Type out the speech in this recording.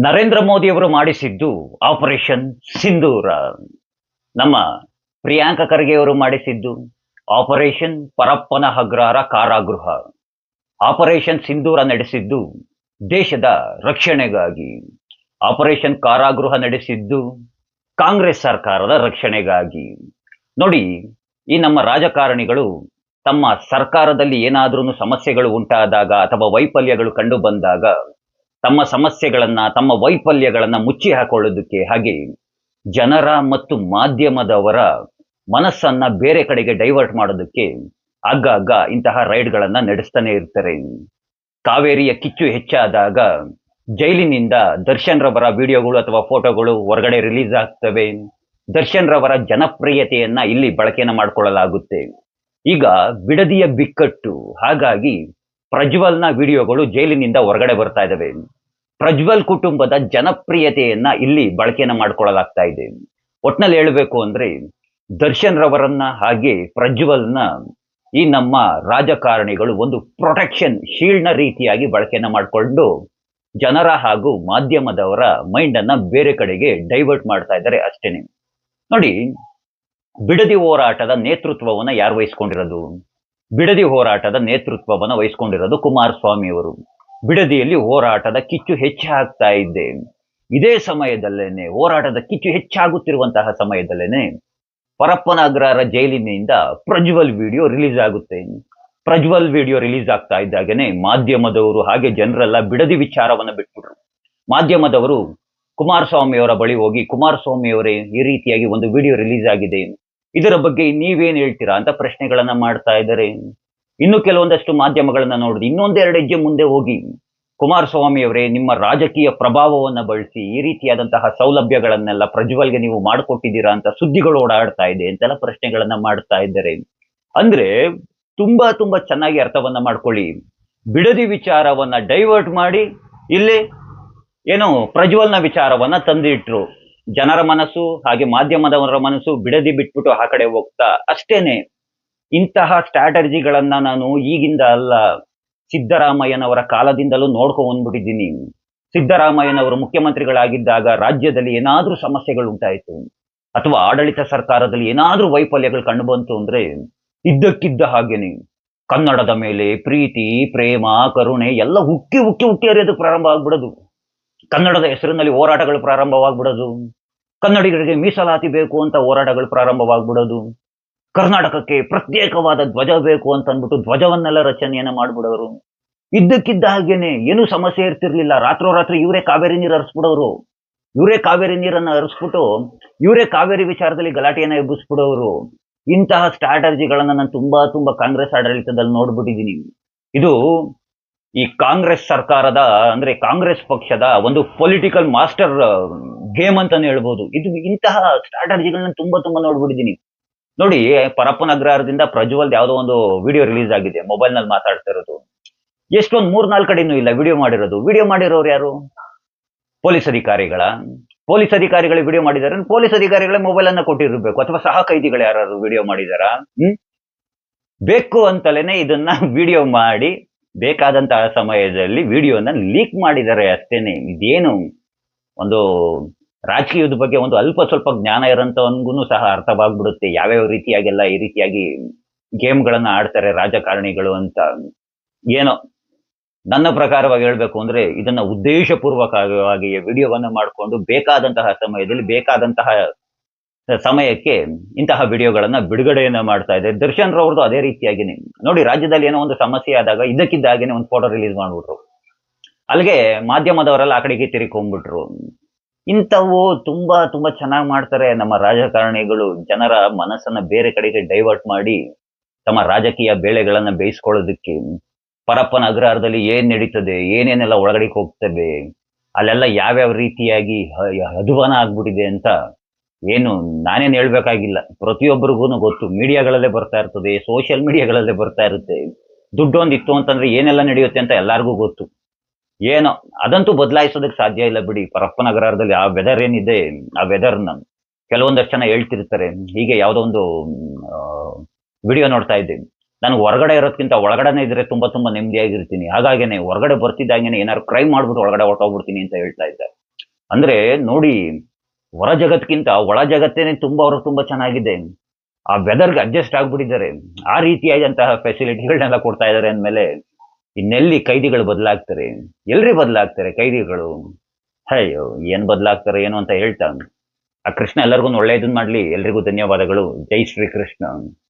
ನರೇಂದ್ರ ಮೋದಿಯವರು ಮಾಡಿಸಿದ್ದು ಆಪರೇಷನ್ ಸಿಂಧೂರ. ನಮ್ಮ ಪ್ರಿಯಾಂಕ ಖರ್ಗೆಯವರು ಮಾಡಿಸಿದ್ದು ಆಪರೇಷನ್ ಪರಪ್ಪನ ಅಗ್ರಹಾರ ಕಾರಾಗೃಹ. ಆಪರೇಷನ್ ಸಿಂಧೂರ ನಡೆಸಿದ್ದು ದೇಶದ ರಕ್ಷಣೆಗಾಗಿ. ಆಪರೇಷನ್ ಕಾರಾಗೃಹ ನಡೆಸಿದ್ದು ಕಾಂಗ್ರೆಸ್ ಸರ್ಕಾರದ ರಕ್ಷಣೆಗಾಗಿ. ನೋಡಿ, ಈ ನಮ್ಮ ರಾಜಕಾರಣಿಗಳು ತಮ್ಮ ಸರ್ಕಾರದಲ್ಲಿ ಏನಾದ್ರೂ ಸಮಸ್ಯೆಗಳು ಉಂಟಾದಾಗ ಅಥವಾ ವೈಫಲ್ಯಗಳು ಕಂಡು ಬಂದಾಗ ತಮ್ಮ ಸಮಸ್ಯೆಗಳನ್ನ, ತಮ್ಮ ವೈಫಲ್ಯಗಳನ್ನ ಮುಚ್ಚಿ ಹಾಕೊಳ್ಳೋದಕ್ಕೆ, ಹಾಗೆ ಜನರ ಮತ್ತು ಮಾಧ್ಯಮದವರ ಮನಸ್ಸನ್ನ ಬೇರೆ ಕಡೆಗೆ ಡೈವರ್ಟ್ ಮಾಡೋದಕ್ಕೆ ಆಗಾಗ ಇಂತಹ ರೈಡ್ಗಳನ್ನ ನಡೆಸ್ತಾನೆ ಇರ್ತಾರೆ. ಕಾವೇರಿಯ ಕಿಚ್ಚು ಹೆಚ್ಚಾದಾಗ ಜೈಲಿನಿಂದ ದರ್ಶನ್ ರವರ ವಿಡಿಯೋಗಳು ಅಥವಾ ಫೋಟೋಗಳು ಹೊರಗಡೆ ರಿಲೀಸ್ ಆಗ್ತವೆ. ದರ್ಶನ್ ರವರ ಜನಪ್ರಿಯತೆಯನ್ನ ಇಲ್ಲಿ ಬಳಕೆಯನ್ನ ಮಾಡಿಕೊಳ್ಳಲಾಗುತ್ತೆ. ಈಗ ಬಿಡದಿಯ ಬಿಕ್ಕಟ್ಟು, ಹಾಗಾಗಿ ಪ್ರಜ್ವಲ್ನ ವಿಡಿಯೋಗಳು ಜೈಲಿನಿಂದ ಹೊರಗಡೆ ಬರ್ತಾ ಇದ್ದಾವೆ. ಪ್ರಜ್ವಲ್ ಕುಟುಂಬದ ಜನಪ್ರಿಯತೆಯನ್ನ ಇಲ್ಲಿ ಬಳಕೆಯನ್ನ ಮಾಡ್ಕೊಳ್ಳಲಾಗ್ತಾ ಇದೆ. ಒಟ್ನಲ್ಲಿ ಹೇಳಬೇಕು ಅಂದ್ರೆ ದರ್ಶನ್ ರವರನ್ನ ಹಾಗೆ ಪ್ರಜ್ವಲ್ನ ಈ ನಮ್ಮ ರಾಜಕಾರಣಿಗಳು ಒಂದು ಪ್ರೊಟೆಕ್ಷನ್ ಶೀಲ್ಡ್ನ ರೀತಿಯಾಗಿ ಬಳಕೆಯನ್ನ ಮಾಡಿಕೊಂಡು ಜನರ ಹಾಗೂ ಮಾಧ್ಯಮದವರ ಮೈಂಡ್ ಅನ್ನ ಬೇರೆ ಕಡೆಗೆ ಡೈವರ್ಟ್ ಮಾಡ್ತಾ ಇದ್ದಾರೆ ಅಷ್ಟೇನೆ. ನೋಡಿ, ಬಿಡದಿ ಹೋರಾಟದ ನೇತೃತ್ವವನ್ನ ಯಾರು ವಹಿಸ್ಕೊಂಡಿರೋದು? ಬಿಡದಿ ಹೋರಾಟದ ನೇತೃತ್ವವನ್ನ ವಹಿಸ್ಕೊಂಡಿರೋದು ಕುಮಾರಸ್ವಾಮಿ ಅವರು. ಬಿಡದಿಯಲ್ಲಿ ಹೋರಾಟದ ಕಿಚ್ಚು ಹೆಚ್ಚಾಗ್ತಾ ಇದೆ. ಇದೇ ಸಮಯದಲ್ಲೇನೆ, ಹೋರಾಟದ ಕಿಚ್ಚು ಹೆಚ್ಚಾಗುತ್ತಿರುವಂತಹ ಸಮಯದಲ್ಲೇನೆ ಪರಪ್ಪನ ಅಗ್ರಹಾರ ಜೈಲಿನಿಂದ ಪ್ರಜ್ವಲ್ ವಿಡಿಯೋ ರಿಲೀಸ್ ಆಗುತ್ತೆ. ಪ್ರಜ್ವಲ್ ವಿಡಿಯೋ ರಿಲೀಸ್ ಆಗ್ತಾ ಇದ್ದಾಗನೆ ಮಾಧ್ಯಮದವರು ಹಾಗೆ ಜನರೆಲ್ಲ ಬಿಡದಿ ವಿಚಾರವನ್ನ ಬಿಟ್ಬಿಟ್ರು. ಮಾಧ್ಯಮದವರು ಕುಮಾರಸ್ವಾಮಿ ಅವರ ಬಳಿ ಹೋಗಿ, ಕುಮಾರಸ್ವಾಮಿ ಅವರೇ, ಈ ರೀತಿಯಾಗಿ ಒಂದು ವಿಡಿಯೋ ರಿಲೀಸ್ ಆಗಿದೆ, ಇದರ ಬಗ್ಗೆ ನೀವೇನ್ ಹೇಳ್ತೀರಾ ಅಂತ ಪ್ರಶ್ನೆಗಳನ್ನ ಮಾಡ್ತಾ ಇದ್ದಾರೆ. ಇನ್ನು ಕೆಲವೊಂದಷ್ಟು ಮಾಧ್ಯಮಗಳನ್ನ ನೋಡಿದ್ರೆ ಇನ್ನೊಂದೆರಡು ಹೆಜ್ಜೆ ಮುಂದೆ ಹೋಗಿ, ಕುಮಾರಸ್ವಾಮಿ ಅವರೇ, ನಿಮ್ಮ ರಾಜಕೀಯ ಪ್ರಭಾವವನ್ನ ಬಳಸಿ ಈ ರೀತಿಯಾದಂತಹ ಸೌಲಭ್ಯಗಳನ್ನೆಲ್ಲ ಪ್ರಜ್ವಲ್ಗೆ ನೀವು ಮಾಡಿಕೊಟ್ಟಿದ್ದೀರಾ ಅಂತ ಸುದ್ದಿಗಳು ಓಡಾಡ್ತಾ ಇದೆ ಅಂತೆಲ್ಲ ಪ್ರಶ್ನೆಗಳನ್ನ ಮಾಡ್ತಾ ಇದ್ದಾರೆ. ಅಂದ್ರೆ ತುಂಬಾ ತುಂಬಾ ಚೆನ್ನಾಗಿ ಅರ್ಥವನ್ನ ಮಾಡ್ಕೊಳ್ಳಿ. ಬಿಡದಿ ವಿಚಾರವನ್ನ ಡೈವರ್ಟ್ ಮಾಡಿ ಇಲ್ಲಿ ಏನೋ ಪ್ರಜ್ವಲ್ನ ವಿಚಾರವನ್ನ ತಂದಿಟ್ರು. ಜನರ ಮನಸ್ಸು ಹಾಗೆ ಮಾಧ್ಯಮದವರ ಮನಸ್ಸು ಬಿಡದಿ ಬಿಟ್ಬಿಟ್ಟು ಆ ಕಡೆ ಹೋಗ್ತಾ ಅಷ್ಟೇನೆ. ಇಂತಹ ಸ್ಟ್ರಾಟಜಿಗಳನ್ನ ನಾನು ಈಗಿಂದ ಅಲ್ಲ, ಸಿದ್ದರಾಮಯ್ಯನವರ ಕಾಲದಿಂದಲೂ ನೋಡ್ಕೊಂಡು ಬಂದ್ಬಿಟ್ಟಿದ್ದೀನಿ. ಸಿದ್ದರಾಮಯ್ಯನವರು ಮುಖ್ಯಮಂತ್ರಿಗಳಾಗಿದ್ದಾಗ ರಾಜ್ಯದಲ್ಲಿ ಏನಾದ್ರೂ ಸಮಸ್ಯೆಗಳು ಉಂಟಾಯಿತು ಅಥವಾ ಆಡಳಿತ ಸರ್ಕಾರದಲ್ಲಿ ಏನಾದ್ರೂ ವೈಫಲ್ಯಗಳು ಕಂಡು ಬಂತು ಅಂದ್ರೆ ಇದ್ದಕ್ಕಿದ್ದ ಹಾಗೇನೆ ಕನ್ನಡದ ಮೇಲೆ ಪ್ರೀತಿ, ಪ್ರೇಮ, ಕರುಣೆ ಎಲ್ಲ ಉಕ್ಕಿ ಉಕ್ಕಿ ಉಕ್ಕಿ ಹರಿಯೋದು ಪ್ರಾರಂಭ ಆಗ್ಬಿಡೋದು. ಕನ್ನಡದ ಹೆಸರಿನಲ್ಲಿ ಹೋರಾಟಗಳು ಪ್ರಾರಂಭವಾಗ್ಬಿಡೋದು. ಕನ್ನಡಿಗರಿಗೆ ಮೀಸಲಾತಿ ಬೇಕು ಅಂತ ಹೋರಾಟಗಳು ಪ್ರಾರಂಭವಾಗ್ಬಿಡೋದು. ಕರ್ನಾಟಕಕ್ಕೆ ಪ್ರತ್ಯೇಕವಾದ ಧ್ವಜ ಬೇಕು ಅಂತ ಅಂದ್ಬಿಟ್ಟು ಧ್ವಜವನ್ನೆಲ್ಲ ರಚನೆಯನ್ನ ಮಾಡ್ಬಿಡೋರು. ಇದ್ದಕ್ಕಿದ್ದ ಹಾಗೇನೆ ಏನೂ ಸಮಸ್ಯೆ ಇರ್ತಿರ್ಲಿಲ್ಲ. ರಾತ್ರೋರಾತ್ರಿ ಇವರೇ ಕಾವೇರಿ ನೀರು ಹರಿಸ್ಬಿಡೋರು. ಇವರೇ ಕಾವೇರಿ ನೀರನ್ನ ಹರಿಸ್ಬಿಟ್ಟು ಇವರೇ ಕಾವೇರಿ ವಿಚಾರದಲ್ಲಿ ಗಲಾಟೆಯನ್ನ ಎಬ್ಬಿಸ್ಬಿಡೋರು. ಇಂತಹ ಸ್ಟ್ರಾಟಜಿಗಳನ್ನ ನಾನು ತುಂಬಾ ತುಂಬಾ ಕಾಂಗ್ರೆಸ್ ಆಡಳಿತದಲ್ಲಿ ನೋಡ್ಬಿಟ್ಟಿದ್ದೀನಿ. ಇದು ಈ ಕಾಂಗ್ರೆಸ್ ಸರ್ಕಾರದ, ಅಂದ್ರೆ ಕಾಂಗ್ರೆಸ್ ಪಕ್ಷದ ಒಂದು ಪೊಲಿಟಿಕಲ್ ಮಾಸ್ಟರ್ ಗೇಮ್ ಅಂತಾನೆ ಹೇಳ್ಬೋದು. ಇದು ಇಂತಹ ಸ್ಟ್ರಾಟಜಿಗಳನ್ನ ತುಂಬಾ ತುಂಬಾ ನೋಡ್ಬಿಟ್ಟಿದ್ದೀನಿ. ನೋಡಿ, ಪರಪ್ಪನ ಅಗ್ರಹಾರದಿಂದ ಪ್ರಜ್ವಲ್ ಯಾವುದೋ ಒಂದು ವಿಡಿಯೋ ರಿಲೀಸ್ ಆಗಿದೆ, ಮೊಬೈಲ್ ನಲ್ಲಿ ಮಾತಾಡ್ತಾ ಇರೋದು. ಎಷ್ಟೊಂದು 3-4 ಕಡೆನೂ ಇಲ್ಲ ವಿಡಿಯೋ ಮಾಡಿರೋದು. ವಿಡಿಯೋ ಮಾಡಿರೋರು ಯಾರು? ಪೊಲೀಸ್ ಅಧಿಕಾರಿಗಳ? ಪೊಲೀಸ್ ಅಧಿಕಾರಿಗಳು ವಿಡಿಯೋ ಮಾಡಿದ್ದಾರೆ. ಪೊಲೀಸ್ ಅಧಿಕಾರಿಗಳೇ ಮೊಬೈಲ್ ಅನ್ನ ಕೊಟ್ಟಿರಬೇಕು, ಅಥವಾ ಸಹ ಕೈದಿಗಳು ಯಾರು ವಿಡಿಯೋ ಮಾಡಿದಾರಾ? ಬೇಕು ಅಂತಲೇನೆ ಇದನ್ನ ವಿಡಿಯೋ ಮಾಡಿ ಬೇಕಾದಂತಹ ಸಮಯದಲ್ಲಿ ವಿಡಿಯೋನ ಲೀಕ್ ಮಾಡಿದ್ದಾರೆ ಅಷ್ಟೇನೆ. ಇದೇನು ಒಂದು ರಾಜಕೀಯದ ಬಗ್ಗೆ ಒಂದು ಅಲ್ಪ ಸ್ವಲ್ಪ ಜ್ಞಾನ ಇರೋಂಥವನ್ಗೂ ಸಹ ಅರ್ಥವಾಗ್ಬಿಡುತ್ತೆ ಯಾವ್ಯಾವ ರೀತಿಯಾಗೆಲ್ಲ ಈ ರೀತಿಯಾಗಿ ಗೇಮ್ಗಳನ್ನ ಆಡ್ತಾರೆ ರಾಜಕಾರಣಿಗಳು ಅಂತ. ಏನೋ ನನ್ನ ಪ್ರಕಾರವಾಗಿ ಹೇಳ್ಬೇಕು ಅಂದ್ರೆ ಇದನ್ನ ಉದ್ದೇಶಪೂರ್ವಕವಾಗಿ ವಿಡಿಯೋವನ್ನ ಮಾಡಿಕೊಂಡು ಬೇಕಾದಂತಹ ಸಮಯದಲ್ಲಿ ಬೇಕಾದಂತಹ ಸಮಯಕ್ಕೆ ಇಂತಹ ವಿಡಿಯೋಗಳನ್ನ ಬಿಡುಗಡೆಯನ್ನ ಮಾಡ್ತಾ ಇದೆ. ದರ್ಶನ್ ರವ್ರದ್ದು ಅದೇ ರೀತಿಯಾಗಿನೇ ನೋಡಿ, ರಾಜ್ಯದಲ್ಲಿ ಏನೋ ಒಂದು ಸಮಸ್ಯೆ ಆದಾಗ ಇದ್ದಕ್ಕಿದ್ದಾಗೇನೆ ಒಂದು ಫೋಟೋ ರಿಲೀಸ್ ಮಾಡ್ಬಿಟ್ರು. ಅಲ್ಲಿಗೆ ಮಾಧ್ಯಮದವರೆಲ್ಲ ಆ ಕಡೆಗೆ ತಿರುಕೊಂಡ್ಬಿಟ್ರು. ಇಂಥವು ತುಂಬಾ ತುಂಬಾ ಚೆನ್ನಾಗಿ ಮಾಡ್ತಾರೆ ನಮ್ಮ ರಾಜಕಾರಣಿಗಳು. ಜನರ ಮನಸ್ಸನ್ನ ಬೇರೆ ಕಡೆಗೆ ಡೈವರ್ಟ್ ಮಾಡಿ ತಮ್ಮ ರಾಜಕೀಯ ಬೇಳೆಗಳನ್ನ ಬೇಯಿಸ್ಕೊಳ್ಳೋದಕ್ಕೆ. ಪರಪ್ಪನ ಅಗ್ರಹಾರದಲ್ಲಿ ಏನ್ ನಡೀತದೆ, ಏನೇನೆಲ್ಲ ಒಳಗಡೆ ಹೋಗ್ತದೆ, ಅಲ್ಲೆಲ್ಲ ಯಾವ್ಯಾವ ರೀತಿಯಾಗಿ ಅಧ್ವಾನ ಆಗ್ಬಿಟ್ಟಿದೆ ಅಂತ ಏನು ನಾನೇನು ಹೇಳ್ಬೇಕಾಗಿಲ್ಲ, ಪ್ರತಿಯೊಬ್ಬರಿಗೂ ಗೊತ್ತು. ಮೀಡಿಯಾಗಳಲ್ಲೇ ಬರ್ತಾ ಇರ್ತದೆ, ಸೋಷಿಯಲ್ ಮೀಡಿಯಾಗಳಲ್ಲೇ ಬರ್ತಾ ಇರುತ್ತೆ. ದುಡ್ಡೊಂದಿತ್ತು ಅಂತಂದ್ರೆ ಏನೆಲ್ಲ ನಡೆಯುತ್ತೆ ಅಂತ ಎಲ್ಲರಿಗೂ ಗೊತ್ತು. ಏನೋ ಅದಂತೂ ಬದಲಾಯಿಸೋದಕ್ಕೆ ಸಾಧ್ಯ ಇಲ್ಲ ಬಿಡಿ. ಪರಪ್ಪನ ಅಗ್ರಹಾರದಲ್ಲಿ ಆ ವೆದರ್ ಏನಿದೆ, ಆ ವೆದರ್ನ ಕೆಲವೊಂದಷ್ಟು ಜನ ಹೇಳ್ತಿರ್ತಾರೆ. ಹೀಗೆ ಯಾವುದೋ ಒಂದು ವಿಡಿಯೋ ನೋಡ್ತಾ ಇದ್ದೆ, ನಾನು ಹೊರಗಡೆ ಇರೋದ್ಕಿಂತ ಒಳಗಡೆನೇ ಇದ್ರೆ ತುಂಬಾ ತುಂಬಾ ನೆಮ್ಮದಿಯಾಗಿರ್ತೀನಿ, ಹಾಗಾಗೇನೆ ಹೊರಗಡೆ ಬರ್ತಿದ್ದಾಗೇನೆ ಏನಾದ್ರು ಕ್ರೈಮ್ ಮಾಡ್ಬಿಟ್ಟು ಒಳಗಡೆ ಹೊರಟೋಗ್ಬಿಡ್ತೀನಿ ಅಂತ ಹೇಳ್ತಾ ಇದ್ದಾರೆ. ಅಂದ್ರೆ ನೋಡಿ, ಹೊರ ಜಗತ್ಗಿಂತ ಒಳ ಜಗತ್ತೇನೆ ಅವ್ರಿಗೆ ತುಂಬಾ ಚೆನ್ನಾಗಿದೆ. ಆ ವೆದರ್‌ಗೆ ಅಡ್ಜಸ್ಟ್ ಆಗ್ಬಿಟ್ಟಿದ್ದಾರೆ. ಆ ರೀತಿಯಾದಂತಹ ಫೆಸಿಲಿಟಿಗಳನ್ನೆಲ್ಲ ಕೊಡ್ತಾ ಇದ್ದಾರೆ ಅಂದ್ಮೇಲೆ, ಇನ್ನೆಲ್ಲಿ ಕೈದಿಗಳು ಬದಲಾಗ್ತಾರೆ? ಎಲ್ರಿ ಬದಲಾಗ್ತಾರೆ ಕೈದಿಗಳು? ಅಯ್ಯೋ! ಏನ್ ಬದಲಾಗ್ತಾರೆ ಏನು ಅಂತ ಹೇಳ್ತಾ, ಆ ಕೃಷ್ಣ ಎಲ್ಲರಿಗೂ ಒಳ್ಳೆಯದನ್ನ ಮಾಡ್ಲಿ. ಎಲ್ರಿಗೂ ಧನ್ಯವಾದಗಳು. ಜೈ ಶ್ರೀ ಕೃಷ್ಣ.